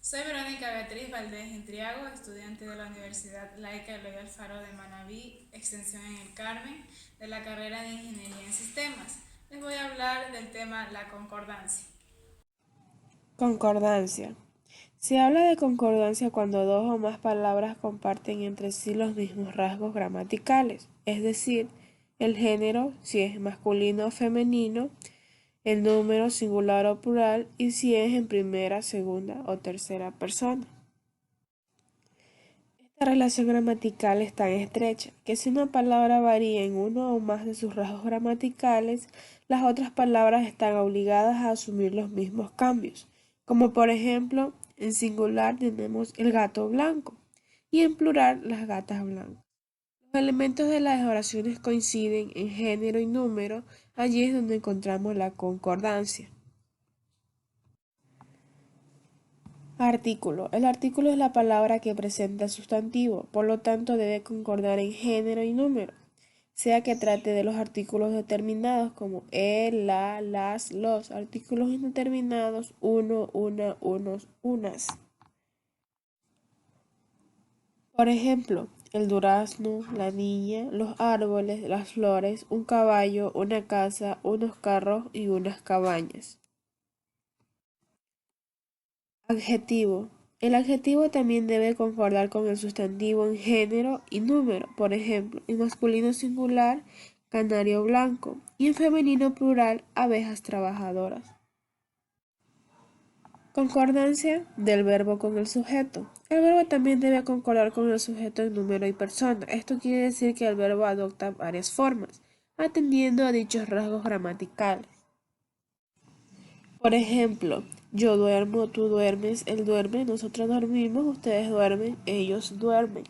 Soy Verónica Beatriz Valdés Intriago, estudiante de la Universidad Laica Eloy Alfaro de Manabí, extensión en el Carmen, de la carrera de Ingeniería en Sistemas. Les voy a hablar del tema la concordancia. Concordancia. Se habla de concordancia cuando dos o más palabras comparten entre sí los mismos rasgos gramaticales, es decir, el género, si es masculino o femenino, el número singular o plural y si es en primera, segunda o tercera persona. Esta relación gramatical es tan estrecha que si una palabra varía en uno o más de sus rasgos gramaticales, las otras palabras están obligadas a asumir los mismos cambios, como por ejemplo, en singular tenemos el gato blanco y en plural las gatas blancas. Los elementos de las oraciones coinciden en género y número, allí es donde encontramos la concordancia. Artículo. El artículo es la palabra que presenta el sustantivo, por lo tanto debe concordar en género y número, sea que trate de los artículos determinados como el, la, las, los, artículos indeterminados, uno, una, unos, unas. Por ejemplo, el durazno, la niña, los árboles, las flores, un caballo, una casa, unos carros y unas cabañas. Adjetivo. El adjetivo también debe concordar con el sustantivo en género y número. Por ejemplo, en masculino singular, canario blanco, y en femenino plural, abejas trabajadoras. Concordancia del verbo con el sujeto. El verbo también debe concordar con el sujeto en número y persona. Esto quiere decir que el verbo adopta varias formas, atendiendo a dichos rasgos gramaticales. Por ejemplo, yo duermo, tú duermes, él duerme, nosotros dormimos, ustedes duermen, ellos duermen.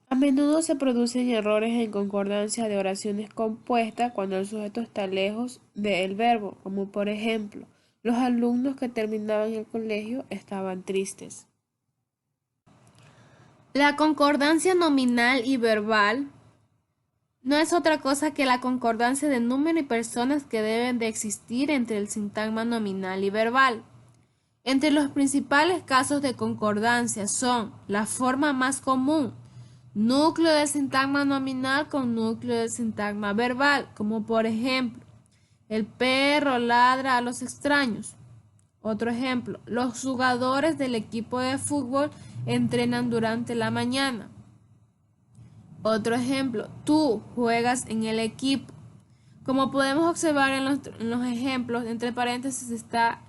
A menudo se producen errores en concordancia de oraciones compuestas cuando el sujeto está lejos del verbo, como por ejemplo, los alumnos que terminaban el colegio estaban tristes. La concordancia nominal y verbal no es otra cosa que la concordancia de número y personas que deben de existir entre el sintagma nominal y verbal. Entre los principales casos de concordancia son la forma más común, núcleo del sintagma nominal con núcleo del sintagma verbal, como por ejemplo, el perro ladra a los extraños. Otro ejemplo, los jugadores del equipo de fútbol entrenan durante la mañana. Otro ejemplo, tú juegas en el equipo. Como podemos observar en los ejemplos, entre paréntesis está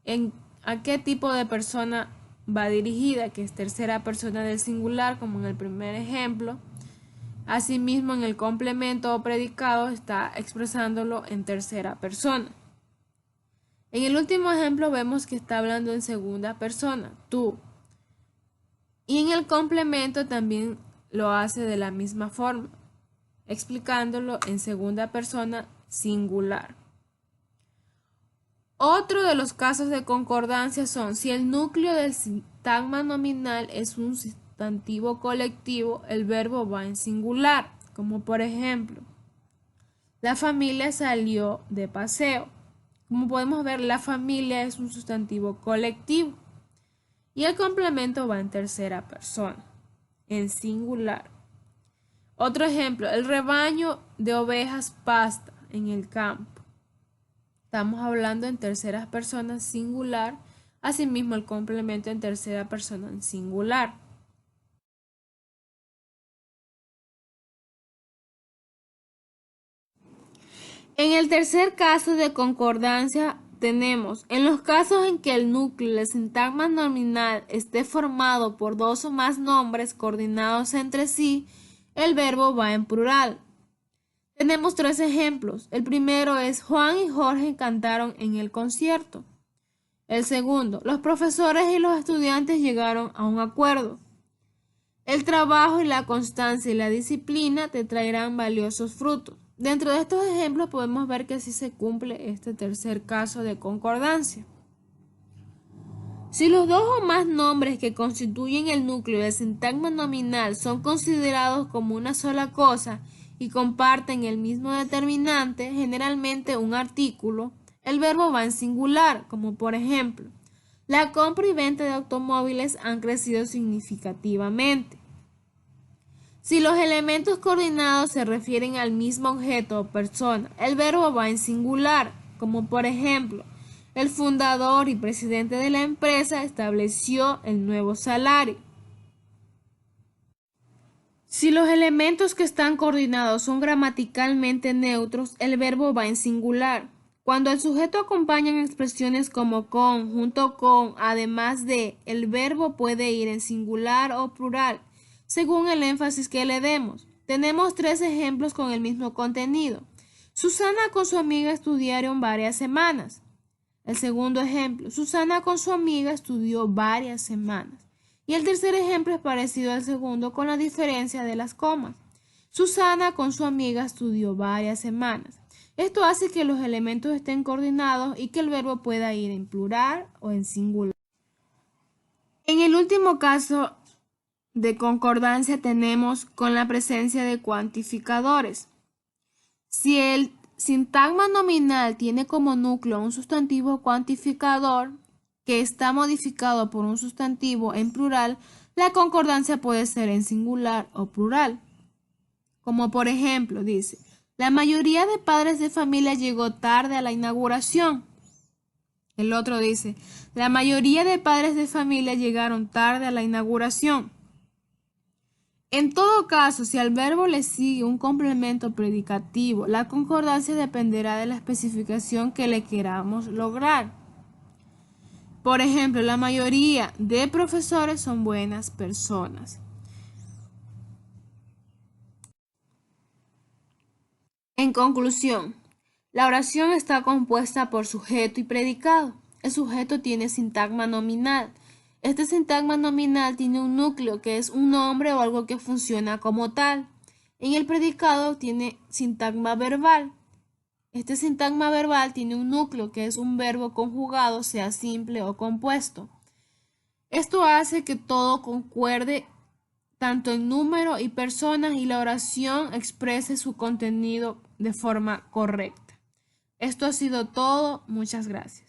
en a qué tipo de persona va dirigida, que es tercera persona del singular, como en el primer ejemplo. Asimismo, en el complemento o predicado está expresándolo en tercera persona. En el último ejemplo vemos que está hablando en segunda persona, tú. Y en el complemento también lo hace de la misma forma, explicándolo en segunda persona singular. Otro de los casos de concordancia son si el núcleo del sintagma nominal es un sustantivo colectivo, el verbo va en singular, como por ejemplo, la familia salió de paseo. Como podemos ver, la familia es un sustantivo colectivo y el complemento va en tercera persona, en singular. Otro ejemplo, el rebaño de ovejas pasta en el campo. Estamos hablando en tercera persona singular, asimismo el complemento en tercera persona en singular. En el tercer caso de concordancia tenemos, en los casos en que el núcleo del sintagma nominal esté formado por dos o más nombres coordinados entre sí, el verbo va en plural. Tenemos tres ejemplos. El primero es Juan y Jorge cantaron en el concierto. El segundo, los profesores y los estudiantes llegaron a un acuerdo. El trabajo y la constancia y la disciplina te traerán valiosos frutos. Dentro de estos ejemplos podemos ver que sí se cumple este tercer caso de concordancia. Si los dos o más nombres que constituyen el núcleo del sintagma nominal son considerados como una sola cosa y comparten el mismo determinante, generalmente un artículo, el verbo va en singular, como por ejemplo, la compra y venta de automóviles han crecido significativamente. Si los elementos coordinados se refieren al mismo objeto o persona, el verbo va en singular, como por ejemplo, el fundador y presidente de la empresa estableció el nuevo salario. Si los elementos que están coordinados son gramaticalmente neutros, el verbo va en singular. Cuando el sujeto acompaña expresiones como con, junto con, además de, el verbo puede ir en singular o plural, según el énfasis que le demos. Tenemos 3 ejemplos con el mismo contenido. Susana con su amiga estudiaron varias semanas. El segundo ejemplo, Susana con su amiga estudió varias semanas. Y el tercer ejemplo es parecido al segundo con la diferencia de las comas. Susana con su amiga estudió varias semanas. Esto hace que los elementos estén coordinados y que el verbo pueda ir en plural o en singular. En el último caso de concordancia tenemos con la presencia de cuantificadores. Si el sintagma nominal tiene como núcleo un sustantivo cuantificador que está modificado por un sustantivo en plural, la concordancia puede ser en singular o plural. Como por ejemplo, dice, la mayoría de padres de familia llegó tarde a la inauguración. El otro dice, la mayoría de padres de familia llegaron tarde a la inauguración. En todo caso, si al verbo le sigue un complemento predicativo, la concordancia dependerá de la especificación que le queramos lograr. Por ejemplo, la mayoría de profesores son buenas personas. En conclusión, la oración está compuesta por sujeto y predicado. El sujeto tiene sintagma nominal. Este sintagma nominal tiene un núcleo que es un nombre o algo que funciona como tal. En el predicado tiene sintagma verbal. Este sintagma verbal tiene un núcleo que es un verbo conjugado, sea simple o compuesto. Esto hace que todo concuerde tanto en número y personas y la oración exprese su contenido de forma correcta. Esto ha sido todo. Muchas gracias.